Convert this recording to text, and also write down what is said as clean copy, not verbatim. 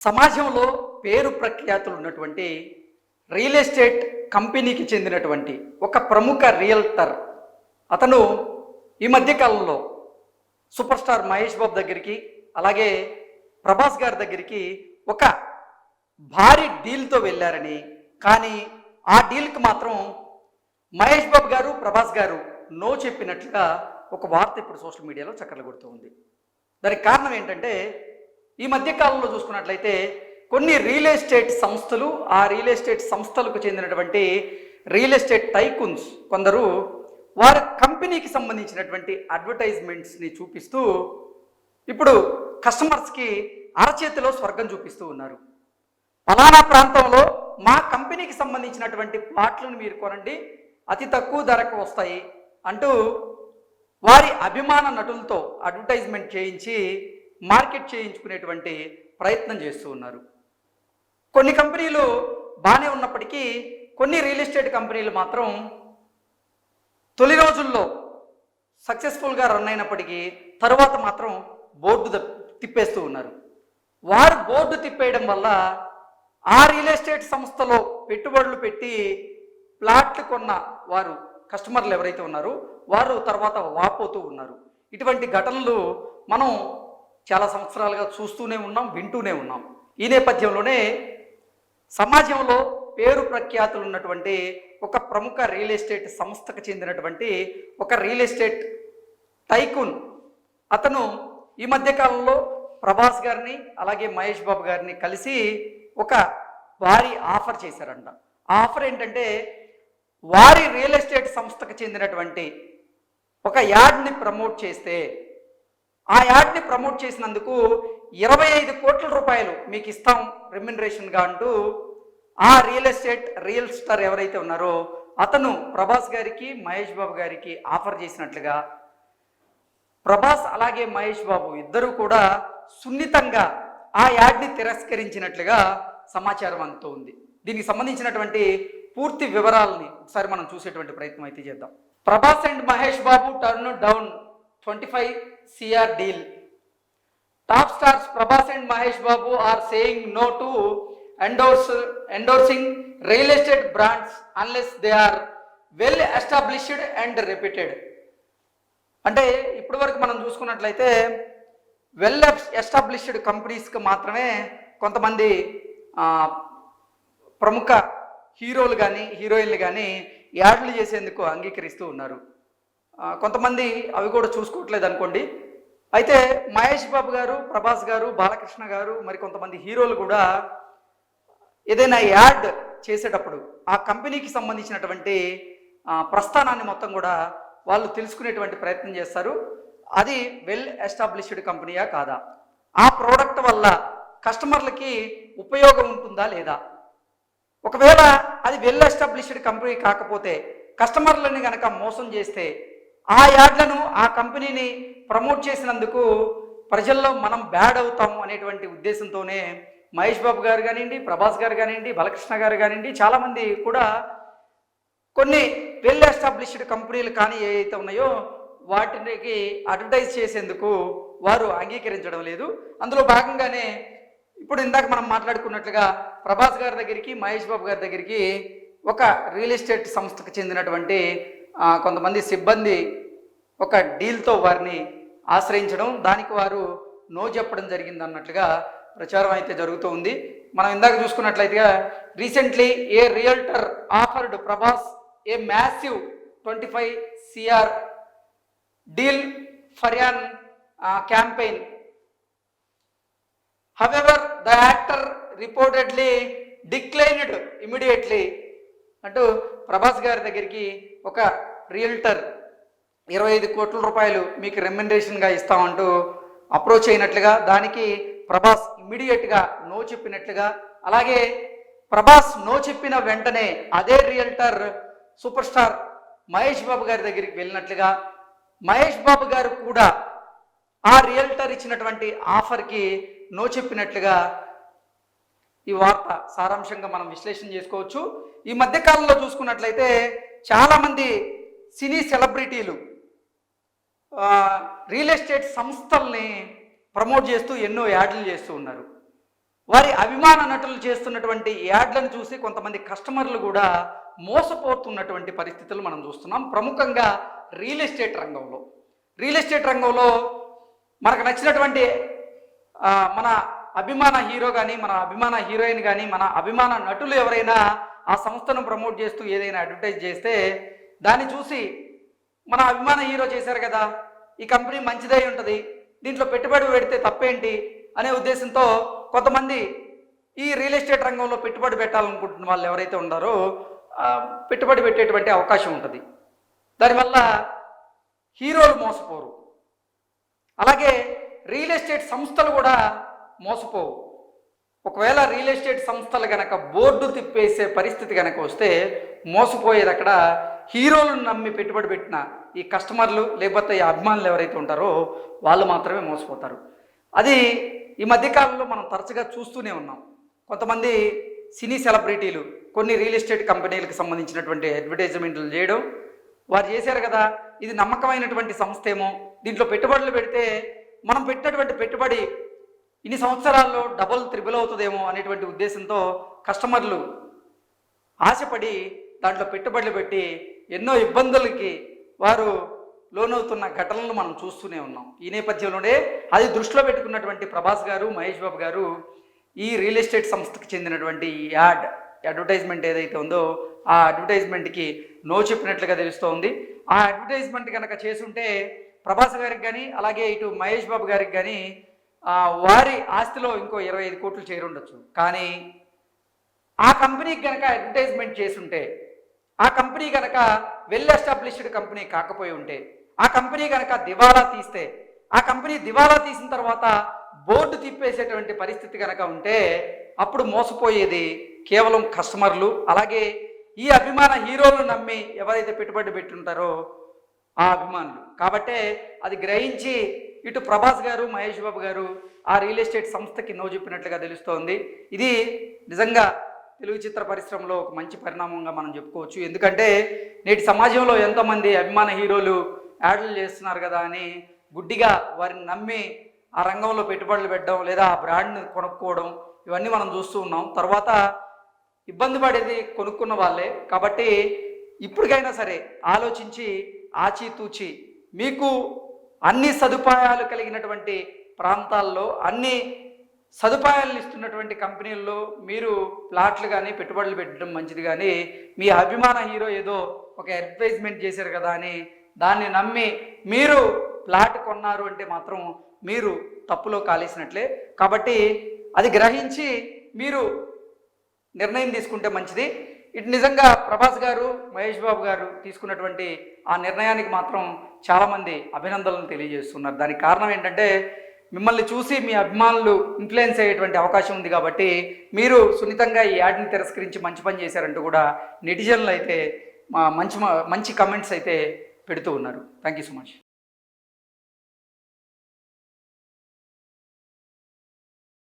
సమాజంలో పేరు ప్రఖ్యాతులు ఉన్నటువంటి రియల్ ఎస్టేట్ కంపెనీకి చెందినటువంటి ఒక ప్రముఖ రియల్టర్ అతను ఈ మధ్య కాలంలో సూపర్ స్టార్ మహేష్ బాబు దగ్గరికి అలాగే ప్రభాస్ గారి దగ్గరికి ఒక భారీ డీల్తో వెళ్ళారని, కానీ ఆ డీల్కి మాత్రం మహేష్ బాబు గారు ప్రభాస్ గారు నో చెప్పినట్లుగా ఒక వార్త ఇప్పుడు సోషల్ మీడియాలో చక్కర్లు కొడుతూ ఉంది. దానికి కారణం ఏంటంటే, ఈ మధ్య కాలంలో చూసుకున్నట్లయితే కొన్ని రియల్ ఎస్టేట్ సంస్థలు, ఆ రియల్ ఎస్టేట్ సంస్థలకు చెందినటువంటి రియల్ ఎస్టేట్ టైకూన్స్ కొందరు వారి కంపెనీకి సంబంధించినటువంటి అడ్వర్టైజ్మెంట్స్ని చూపిస్తూ ఇప్పుడు కస్టమర్స్కి అరచేతిలో స్వర్గం చూపిస్తూ ఉన్నారు. ఫలానా ప్రాంతంలో మా కంపెనీకి సంబంధించినటువంటి ప్లాట్లను మీరు కొనండి, అతి తక్కువ ధరకు వస్తాయి అంటూ వారి అభిమాన నటులతో అడ్వర్టైజ్మెంట్ చేయించి మార్కెట్ చేయించుకునేటువంటి ప్రయత్నం చేస్తూ ఉన్నారు. కొన్ని కంపెనీలు బాగానే ఉన్నప్పటికీ కొన్ని రియల్ ఎస్టేట్ కంపెనీలు మాత్రం తొలి రోజుల్లో సక్సెస్ఫుల్గా రన్ అయినప్పటికీ తరువాత మాత్రం బోర్డు తిప్పేస్తూ ఉన్నారు. వారు బోర్డు తిప్పేయడం వల్ల ఆ రియల్ ఎస్టేట్ సంస్థలో పెట్టుబడులు పెట్టి ప్లాట్లు కొన్న వారు కస్టమర్లు ఎవరైతే ఉన్నారో వారు తర్వాత వాపోతూ ఉన్నారు. ఇటువంటి ఘటనలు మనం చాలా సంవత్సరాలుగా చూస్తూనే ఉన్నాం, వింటూనే ఉన్నాం. ఈ నేపథ్యంలోనే సమాజంలో పేరు ప్రఖ్యాతులు ఉన్నటువంటి ఒక ప్రముఖ రియల్ ఎస్టేట్ సంస్థకు చెందినటువంటి ఒక రియల్ ఎస్టేట్ టైకూన్ అతను ఈ మధ్యకాలంలో ప్రభాస్ గారిని అలాగే మహేష్ బాబు గారిని కలిసి ఒక భారీ ఆఫర్ చేశారంట. ఆ ఆఫర్ ఏంటంటే, వారి రియల్ ఎస్టేట్ సంస్థకు చెందినటువంటి ఒక యాడ్ని ప్రమోట్ చేస్తే ఆ యాడ్ని ప్రమోట్ చేసినందుకు 25 కోట్ల రూపాయలు మీకు ఇస్తాం రెమ్యునరేషన్గా అంటూ ఆ రియల్ స్టార్ ఎవరైతే ఉన్నారో అతను ప్రభాస్ గారికి మహేష్ బాబు గారికి ఆఫర్ చేసినట్లుగా, ప్రభాస్ అలాగే మహేష్ బాబు ఇద్దరూ కూడా సున్నితంగా ఆ యాడ్ని తిరస్కరించినట్లుగా సమాచారం అందుతూ ఉంది. దీనికి సంబంధించినటువంటి పూర్తి వివరాలని ఒకసారి మనం చూసేటువంటి ప్రయత్నం అయితే చేద్దాం. Prabhas and Mahesh Babu turn down 25 CR deal. Top stars Prabhas and Mahesh Babu are saying no to endorsing real estate brands unless they are well established and reputed. అంటే ఇప్పటి వరకు మనం చూసుకున్నట్లయితే వెల్ ఎస్టాబ్లిష్డ్ కంపెనీస్కి మాత్రమే కొంతమంది ప్రముఖ హీరోలు కానీ హీరోయిన్లు కానీ యాడ్లు చేసేందుకు అంగీకరిస్తూ ఉన్నారు. కొంతమంది అవి కూడా చూసుకోవట్లేదు అనుకోండి. అయితే మహేష్ బాబు గారు, ప్రభాస్ గారు, బాలకృష్ణ గారు, మరి కొంతమంది హీరోలు కూడా ఏదైనా యాడ్ చేసేటప్పుడు ఆ కంపెనీకి సంబంధించినటువంటి ప్రస్థానాన్ని మొత్తం కూడా వాళ్ళు తెలుసుకునేటువంటి ప్రయత్నం చేస్తారు. అది వెల్ ఎస్టాబ్లిష్డ్ కంపెనీయా కాదా, ఆ ప్రోడక్ట్ వల్ల కస్టమర్లకి ఉపయోగం ఉంటుందా లేదా, ఒకవేళ అది వెల్ ఎస్టాబ్లిష్డ్ కంపెనీ కాకపోతే కస్టమర్లని కనుక మోసం చేస్తే ఆ యాడ్లను ఆ కంపెనీని ప్రమోట్ చేసినందుకు ప్రజల్లో మనం బ్యాడ్ అవుతాము అనేటువంటి ఉద్దేశంతోనే మహేష్ బాబు గారు కానివ్వండి, ప్రభాస్ గారు కానివ్వండి, బాలకృష్ణ గారు కానివ్వండి, చాలామంది కూడా కొన్ని వెల్ ఎస్టాబ్లిష్డ్ కంపెనీలు కానీ ఏవైతే ఉన్నాయో వాటికి అడ్వర్టైజ్ చేసేందుకు వారు అంగీకరించడం లేదు. అందులో భాగంగానే ఇప్పుడు ఇందాక మనం మాట్లాడుకున్నట్లుగా ప్రభాస్ గారి దగ్గరికి, మహేష్ బాబు గారి దగ్గరికి ఒక రియల్ ఎస్టేట్ సంస్థకు చెందినటువంటి కొంతమంది సిబ్బంది ఒక డీల్తో వారిని ఆశ్రయించడం, దానికి వారు నో చెప్పడం జరిగింది అన్నట్లుగా ప్రచారం అయితే జరుగుతూ ఉంది. మనం ఇందాక చూసుకున్నట్లయితే recently A realtor offered Prabhas a massive 25 CR deal for an campaign. However, the actor reportedly declined immediately. అంటూ ప్రభాస్ గారి దగ్గరికి ఒక రియల్టర్ 25 కోట్ల రూపాయలు మీకు రెమ్యునరేషన్గా ఇస్తామంటూ అప్రోచ్ అయినట్లుగా, దానికి ప్రభాస్ ఇమ్మీడియట్గా నో చెప్పినట్లుగా, అలాగే ప్రభాస్ నో చెప్పిన వెంటనే అదే realtor super star Mahesh Babu గారి దగ్గరికి వెళ్ళినట్లుగా, మహేష్ బాబు గారు కూడా ఆ రియల్టర్ ఇచ్చినటువంటి ఆఫర్కి నో చెప్పినట్లుగా ఈ వార్త సారాంశంగా మనం విశ్లేషణ చేసుకోవచ్చు. ఈ మధ్యకాలంలో చూసుకున్నట్లయితే చాలామంది సినీ సెలబ్రిటీలు రియల్ ఎస్టేట్ సంస్థల్ని ప్రమోట్ చేస్తూ ఎన్నో యాడ్లు చేస్తూ ఉన్నారు. వారి అభిమాన నటులు చేస్తున్నటువంటి యాడ్లను చూసి కొంతమంది కస్టమర్లు కూడా మోసపోతున్నటువంటి పరిస్థితులు మనం చూస్తున్నాం. ప్రముఖంగా రియల్ ఎస్టేట్ రంగంలో. రియల్ ఎస్టేట్ రంగంలో మనకు నచ్చినటువంటి మన అభిమాన హీరో కానీ, మన అభిమాన హీరోయిన్ కానీ, మన అభిమాన నటులు ఎవరైనా ఆ సంస్థను ప్రమోట్ చేస్తూ ఏదైనా అడ్వర్టైజ్ చేస్తే దాన్ని చూసి మన అభిమాన హీరో చేశారు కదా, ఈ కంపెనీ మంచిదై ఉంటుంది, దీంట్లో పెట్టుబడి పెడితే తప్పేంటి అనే ఉద్దేశంతో కొంతమంది ఈ రియల్ ఎస్టేట్ రంగంలో పెట్టుబడి పెట్టాలనుకుంటున్న వాళ్ళు ఎవరైతే ఉన్నారో పెట్టుబడి పెట్టేటువంటి అవకాశం ఉంటుంది. దానివల్ల హీరోలు మోసపోరు. అలాగే రియల్ ఎస్టేట్ సంస్థలు కూడా మోసపోవు. ఒకవేళ రియల్ ఎస్టేట్ సంస్థలు కనుక బోర్డు తిప్పేసే పరిస్థితి కనుక వస్తే మోసపోయేది అక్కడ హీరోలను నమ్మి పెట్టుబడి పెట్టిన ఈ కస్టమర్లు లేకపోతే ఈ అభిమానులు ఎవరైతే ఉంటారో వాళ్ళు మాత్రమే మోసపోతారు. అది ఈ మధ్యకాలంలో మనం తరచుగా చూస్తూనే ఉన్నాం. కొంతమంది సినీ సెలబ్రిటీలు కొన్ని రియల్ ఎస్టేట్ కంపెనీలకు సంబంధించినటువంటి అడ్వర్టైజ్మెంట్లు చేయడం, వారు చేశారు కదా, ఇది నమ్మకమైనటువంటి సంస్థ ఏమో, దీంట్లో పెట్టుబడులు పెడితే మనం పెట్టినటువంటి పెట్టుబడి ఇన్ని సంవత్సరాల్లో డబుల్ త్రిబుల్ అవుతుందేమో అనేటువంటి ఉద్దేశంతో కస్టమర్లు ఆశపడి దాంట్లో పెట్టుబడులు పెట్టి ఎన్నో ఇబ్బందులకి వారు లోనవుతున్న ఘటనలను మనం చూస్తూనే ఉన్నాం. ఈ నేపథ్యంలోనే అది దృష్టిలో పెట్టుకున్నటువంటి ప్రభాస్ గారు, మహేష్ బాబు గారు ఈ రియల్ ఎస్టేట్ సంస్థకు చెందినటువంటి అడ్వర్టైజ్మెంట్ ఏదైతే ఉందో ఆ అడ్వర్టైజ్మెంట్కి నో చెప్పినట్లుగా తెలుస్తోంది. ఆ అడ్వర్టైజ్మెంట్ కనుక చేసుంటే ప్రభాస్ గారికి కానీ అలాగే ఇటు మహేష్ బాబు గారికి కానీ వారి ఆస్తిలో ఇంకో 25 కోట్లు చేరుండొచ్చు. కానీ ఆ కంపెనీకి కనుక అడ్వర్టైజ్మెంట్ చేసుంటే, ఆ కంపెనీ కనుక వెల్ ఎస్టాబ్లిష్డ్ కంపెనీ కాకపోయి ఉంటే, ఆ కంపెనీ కనుక దివాలా తీస్తే, ఆ కంపెనీ దివాలా తీసిన తర్వాత బోర్డు తిప్పేసేటువంటి పరిస్థితి కనుక ఉంటే అప్పుడు మోసపోయేది కేవలం కస్టమర్లు, అలాగే ఈ అభిమాన హీరోలను నమ్మి ఎవరైతే పెట్టుబడి పెట్టుంటారో ఆ అభిమానులు. కాబట్టే అది గ్రహించి ఇటు ప్రభాస్ గారు, మహేష్ బాబు గారు ఆ రియల్ ఎస్టేట్ సంస్థకి నో చెప్పినట్లుగా తెలుస్తోంది. ఇది నిజంగా తెలుగు చిత్ర పరిశ్రమలో ఒక మంచి పరిణామంగా మనం చెప్పుకోవచ్చు. ఎందుకంటే నేటి సమాజంలో ఎంతోమంది అభిమాన హీరోలు యాడ్లు చేస్తున్నారు కదా అని గుడ్డిగా వారిని నమ్మి ఆ రంగంలో పెట్టుబడులు పెట్టడం లేదా ఆ బ్రాండ్ని కొనుక్కోవడం ఇవన్నీ మనం చూస్తూ ఉన్నాం. తర్వాత ఇబ్బంది పడేది కొనుక్కున్న వాళ్ళే. కాబట్టి ఇప్పటికైనా సరే ఆలోచించి ఆచితూచి మీకు అన్ని సదుపాయాలు కలిగినటువంటి ప్రాంతాల్లో అన్ని సదుపాయాలను ఇస్తున్నటువంటి కంపెనీల్లో మీరు ప్లాట్లు కానీ పెట్టుబడులు పెట్టడం మంచిది. కానీ మీ అభిమాన హీరో ఏదో ఒక అడ్వర్టైజ్మెంట్ చేశారు కదా అని దాన్ని నమ్మి మీరు ప్లాట్ కొన్నారు అంటే మాత్రం మీరు తప్పులో కాలేసినట్లే. కాబట్టి అది గ్రహించి మీరు నిర్ణయం తీసుకుంటే మంచిది. ఇటు నిజంగా ప్రభాస్ గారు, మహేష్ బాబు గారు తీసుకున్నటువంటి ఆ నిర్ణయానికి మాత్రం చాలామంది అభినందనలు తెలియజేస్తున్నారు. దానికి కారణం ఏంటంటే మిమ్మల్ని చూసి మీ అభిమానులు ఇన్ఫ్లుయెన్స్ అయ్యేటువంటి అవకాశం ఉంది. కాబట్టి మీరు సున్నితంగా ఈ యాడ్ని తిరస్కరించి మంచి పని చేశారంటూ కూడా నెటిజన్లు అయితే మంచి కమెంట్స్ అయితే పెడుతూ ఉన్నారు. Thank you so much.